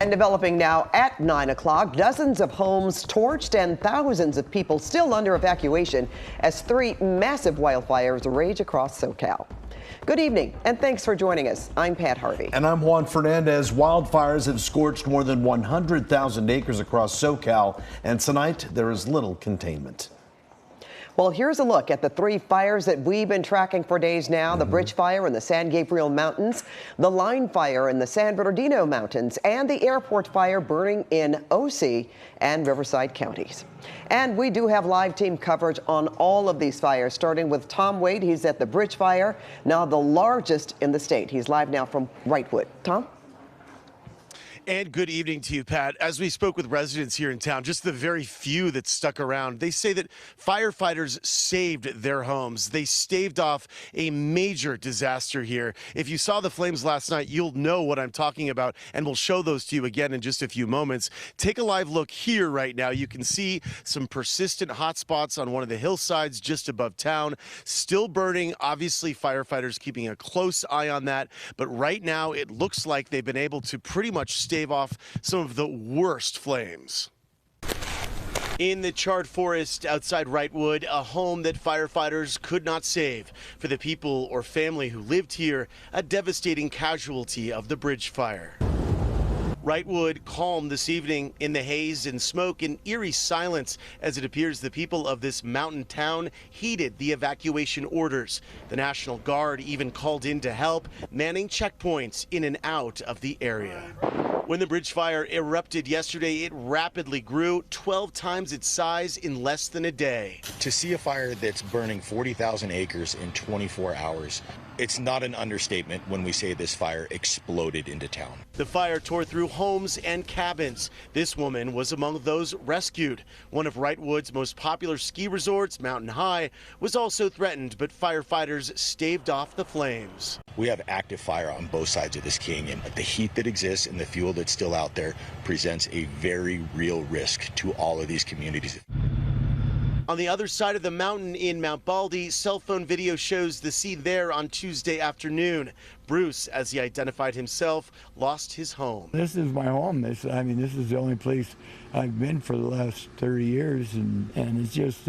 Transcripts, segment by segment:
And developing now at 9 o'clock, dozens of homes torched and thousands of people still under evacuation as 3 massive wildfires rage across SoCal. Good evening, and thanks for joining us. I'm Pat Harvey. And I'm Juan Fernandez. Wildfires have scorched more than 100,000 acres across SoCal, and tonight there is little containment. Well, here's a look at the 3 fires that we've been tracking for days now. The Bridge Fire in the San Gabriel Mountains, the Line Fire in the San Bernardino Mountains, and the Airport Fire burning in OC and Riverside counties. And we do have live team coverage on all of these fires, starting with Tom Wade. He's at the Bridge Fire, now the largest in the state. He's live now from Wrightwood. Tom? And good evening to you, Pat. As we spoke with residents here in town, just the very few that stuck around, they say that firefighters saved their homes. They staved off a major disaster here. If you saw the flames last night, you'll know what I'm talking about, and we'll show those to you again in just a few moments. Take a live look here right now. You can see some persistent hot spots on one of the hillsides just above town. Still burning. Obviously, firefighters keeping a close eye on that. But right now, it looks like they've been able to pretty much stave off some of the worst flames. In the charred forest outside Wrightwood, a home that firefighters could not save. For the people or family who lived here, a devastating casualty of the Bridge Fire. Wrightwood calm this evening in the haze and smoke and eerie silence as it appears the people of this mountain town heeded the evacuation orders. The National Guard even called in to help, manning checkpoints in and out of the area. When the Bridge Fire erupted yesterday, it rapidly grew 12 times its size in less than a day. To see a fire that's burning 40,000 acres in 24 hours, it's not an understatement when we say this fire exploded into town. The fire tore through homes and cabins. This woman was among those rescued. One of Wrightwood's most popular ski resorts, Mountain High, was also threatened, but firefighters staved off the flames. We have active fire on both sides of this canyon. The heat that exists and the fuel that's still out there presents a very real risk to all of these communities. On the other side of the mountain in Mount Baldy, cell phone video shows the scene there on Tuesday afternoon. Bruce, as he identified himself, lost his home. This is my home. This is the only place I've been for the last 30 years, and it's just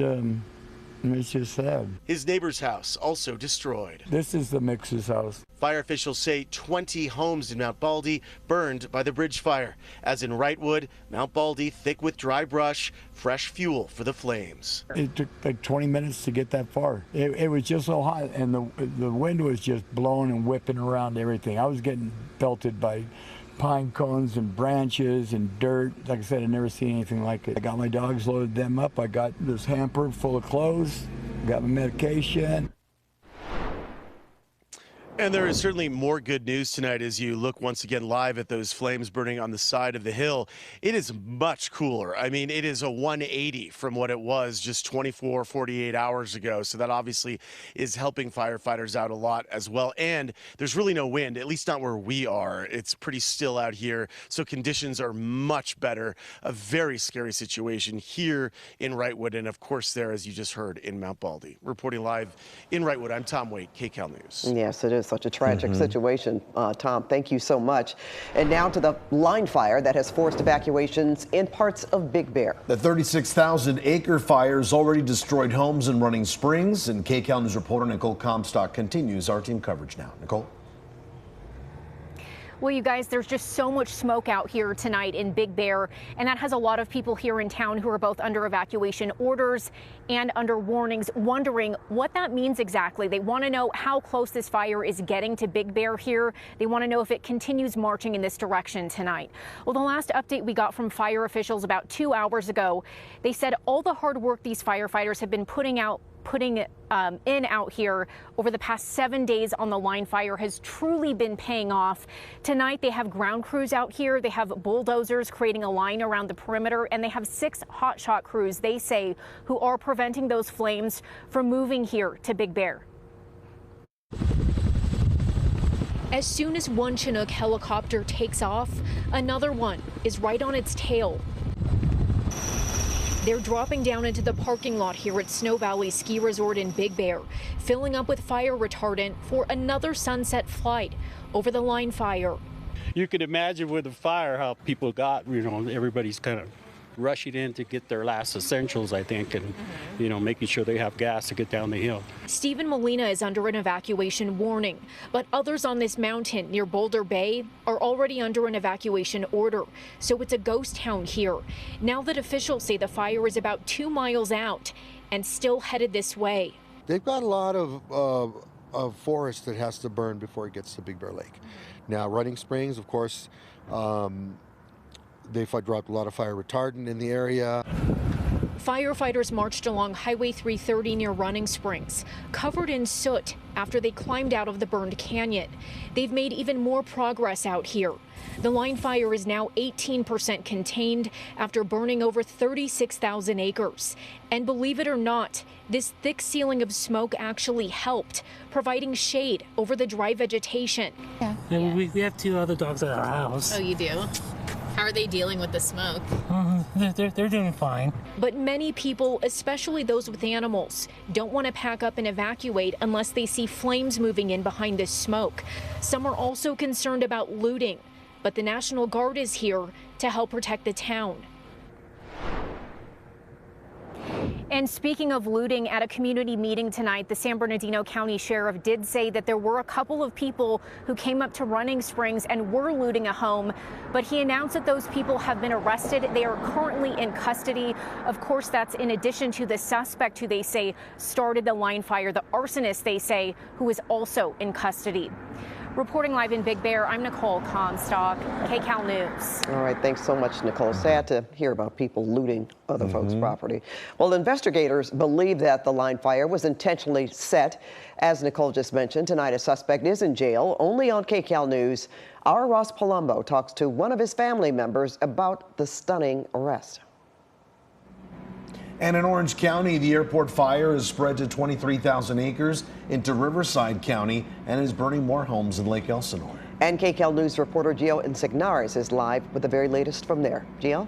sad. His neighbor's house also destroyed. This is the Mix's house. Fire officials say 20 homes in Mount Baldy burned by the Bridge Fire. As in Wrightwood, Mount Baldy thick with dry brush, fresh fuel for the flames. It took like 20 minutes to get that far. It was just so hot, and the wind was just blowing and whipping around everything. I was getting pelted by pine cones and branches and dirt. Like I said, I've never seen anything like it. I got my dogs, loaded them up. I got this hamper full of clothes, got my medication. And there is certainly more good news tonight as you look once again live at those flames burning on the side of the hill. It is much cooler. I mean, it is a 180 from what it was just 24, 48 hours ago. So that obviously is helping firefighters out a lot as well. And there's really no wind, at least not where we are. It's pretty still out here. So conditions are much better. A very scary situation here in Wrightwood. And of course there, as you just heard, in Mount Baldy. Reporting live in Wrightwood, I'm Tom Wade, KCAL News. Yes, it is such a tragic situation. Tom, thank you so much. And now to the Line Fire that has forced evacuations in parts of Big Bear. The 36,000-acre fire has already destroyed homes in Running Springs, and KCAL News reporter Nicole Comstock continues our team coverage now. Nicole? Well, you guys, there's just so much smoke out here tonight in Big Bear, and that has a lot of people here in town who are both under evacuation orders and under warnings, wondering what that means exactly. They want to know how close this fire is getting to Big Bear here. They want to know if it continues marching in this direction tonight. Well, the last update we got from fire officials about 2 hours ago, they said all the hard work these firefighters have been putting in out here over the past 7 days on the Line Fire has truly been paying off. Tonight they have ground crews out here. They have bulldozers creating a line around the perimeter, and they have 6 hotshot crews, they say, who are preventing those flames from moving here to Big Bear. As soon as one Chinook helicopter takes off, another one is right on its tail. They're dropping down into the parking lot here at Snow Valley Ski Resort in Big Bear, filling up with fire retardant for another sunset flight over the Line Fire. You can imagine with the fire how people got, everybody's kind of rushing in to get their last essentials, I think, and, making sure they have gas to get down the hill. Stephen Molina is under an evacuation warning, but others on this mountain near Boulder Bay are already under an evacuation order. So it's a ghost town here. Now that officials say the fire is about 2 miles out and still headed this way. They've got a lot of forest that has to burn before it gets to Big Bear Lake. Now, Running Springs, of course, they dropped a lot of fire retardant in the area. Firefighters marched along Highway 330 near Running Springs, covered in soot after they climbed out of the burned canyon. They've made even more progress out here. The line fire is now 18% contained after burning over 36,000 acres. And believe it or not, this thick ceiling of smoke actually helped, providing shade over the dry vegetation. Yeah. We have 2 other dogs at our house. Oh, you do? How are they dealing with the smoke? They're doing fine. But many people, especially those with animals, don't want to pack up and evacuate unless they see flames moving in behind this smoke. Some are also concerned about looting, but the National Guard is here to help protect the town. And speaking of looting, at a community meeting tonight, the San Bernardino County Sheriff did say that there were a couple of people who came up to Running Springs and were looting a home, but he announced that those people have been arrested. They are currently in custody. Of course, that's in addition to the suspect who they say started the line fire, the arsonist, they say, who is also in custody. Reporting live in Big Bear, I'm Nicole, Comstock, KCAL News. All right, thanks so much, Nicole. Sad to hear about people looting other folks' property. Well, investigators believe that the line fire was intentionally set. As Nicole just mentioned, tonight a suspect is in jail. Only on KCAL News, our Ross Palumbo talks to one of his family members about the stunning arrest. And in Orange County, the airport fire has spread to 23,000 acres into Riverside County and is burning more homes in Lake Elsinore. And KCAL News reporter Gio Insignares is live with the very latest from there. Gio?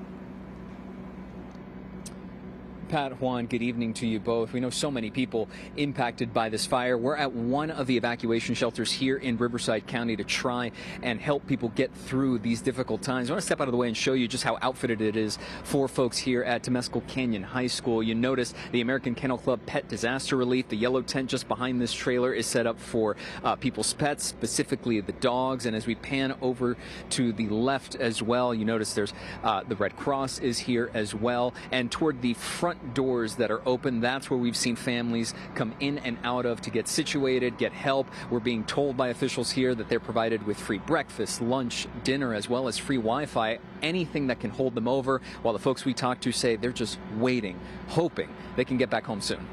Pat, Juan, good evening to you both. We know so many people impacted by this fire. We're at one of the evacuation shelters here in Riverside County to try and help people get through these difficult times. I want to step out of the way and show you just how outfitted it is for folks here at Temescal Canyon High School. You notice the American Kennel Club Pet Disaster Relief. The yellow tent just behind this trailer is set up for people's pets, specifically the dogs. And as we pan over to the left as well, you notice there's the Red Cross is here as well. And toward the front doors that are open, that's where we've seen families come in and out of to get situated, get help. We're being told by officials here that they're provided with free breakfast, lunch, dinner, as well as free Wi-Fi, anything that can hold them over, while the folks we talk to say they're just waiting, hoping they can get back home soon.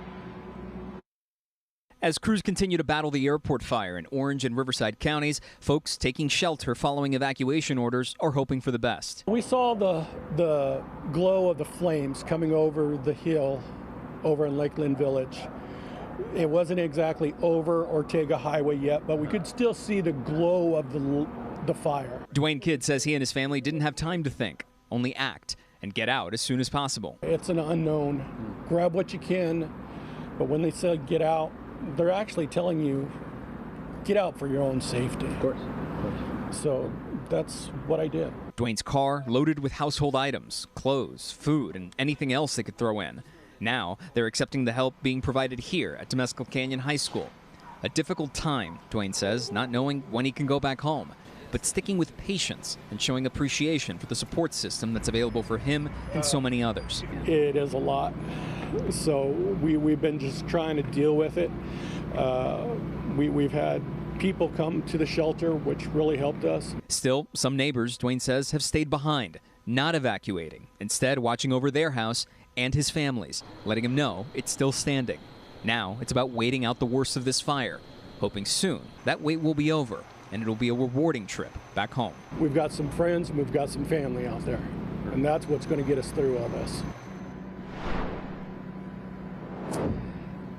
As crews continue to battle the airport fire in Orange and Riverside counties, folks taking shelter following evacuation orders are hoping for the best. We saw the glow of the flames coming over the hill over in Lakeland Village. It wasn't exactly over Ortega Highway yet, but we could still see the glow of the fire. Dwayne Kidd says he and his family didn't have time to think, only act and get out as soon as possible. It's an unknown. Grab what you can, but when they say get out, they're actually telling you, get out for your own safety. Of course. So that's what I did. Dwayne's car loaded with household items, clothes, food, and anything else they could throw in. Now they're accepting the help being provided here at Temescal Canyon High School. A difficult time, Dwayne says, not knowing when he can go back home, but sticking with patience and showing appreciation for the support system that's available for him and so many others. It is a lot. So we've been just trying to deal with it. We've had people come to the shelter, which really helped us. Still, some neighbors, Dwayne says, have stayed behind, not evacuating, instead watching over their house and his family's, letting him know it's still standing. Now it's about waiting out the worst of this fire, hoping soon that wait will be over and it'll be a rewarding trip back home. We've got some friends and we've got some family out there, and that's what's going to get us through all this.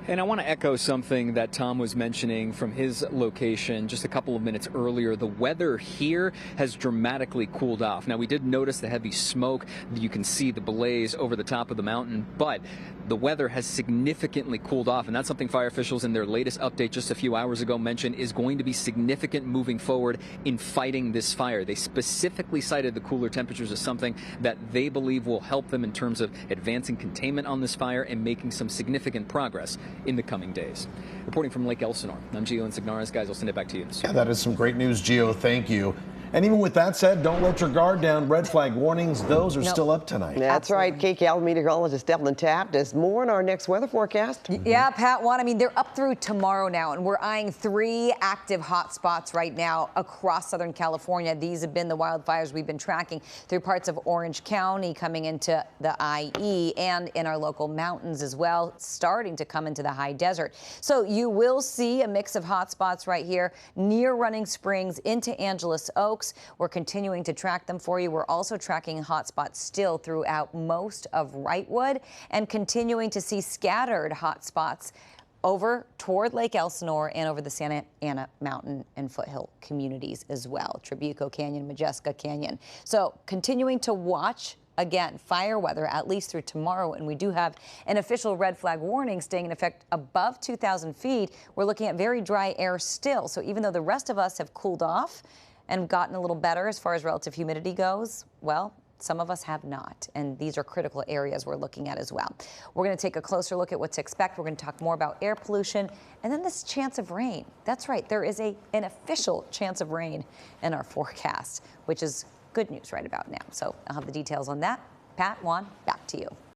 And I want to echo something that Tom was mentioning from his location just a couple of minutes earlier. The weather here has dramatically cooled off. Now, we did notice the heavy smoke. You can see the blaze over the top of the mountain, but the weather has significantly cooled off, and that's something fire officials in their latest update just a few hours ago mentioned is going to be significant moving forward in fighting this fire. They specifically cited the cooler temperatures as something that they believe will help them in terms of advancing containment on this fire and making some significant progress in the coming days. Reporting from Lake Elsinore, I'm Gio Insignares. Guys, I'll send it back to you. Yeah, that is some great news, Gio. Thank you. And even with that said, don't let your guard down. Red flag warnings, those are still up tonight. That's right. KCAL meteorologist Devlin Taft has more in our next weather forecast. Yeah, Pat, Juan, I mean, they're up through tomorrow now, and we're eyeing 3 active hot spots right now across Southern California. These have been the wildfires we've been tracking through parts of Orange County, coming into the IE, and in our local mountains as well, starting to come into the high desert. So you will see a mix of hot spots right here near Running Springs into Angeles Oaks. We're continuing to track them for you. We're also tracking hotspots still throughout most of Wrightwood and continuing to see scattered hotspots over toward Lake Elsinore and over the Santa Ana Mountain and foothill communities as well, Trabuco Canyon, Majeska Canyon. So continuing to watch. Again, fire weather at least through tomorrow, and we do have an official red flag warning staying in effect above 2,000 feet. We're looking at very dry air still. So even though the rest of us have cooled off and gotten a little better as far as relative humidity goes, well, some of us have not, and these are critical areas we're looking at as well. We're going to take a closer look at what to expect. We're going to talk more about air pollution and then this chance of rain. That's right, there is an official chance of rain in our forecast, which is good news right about now. So I'll have the details on that. Pat, Juan, back to you.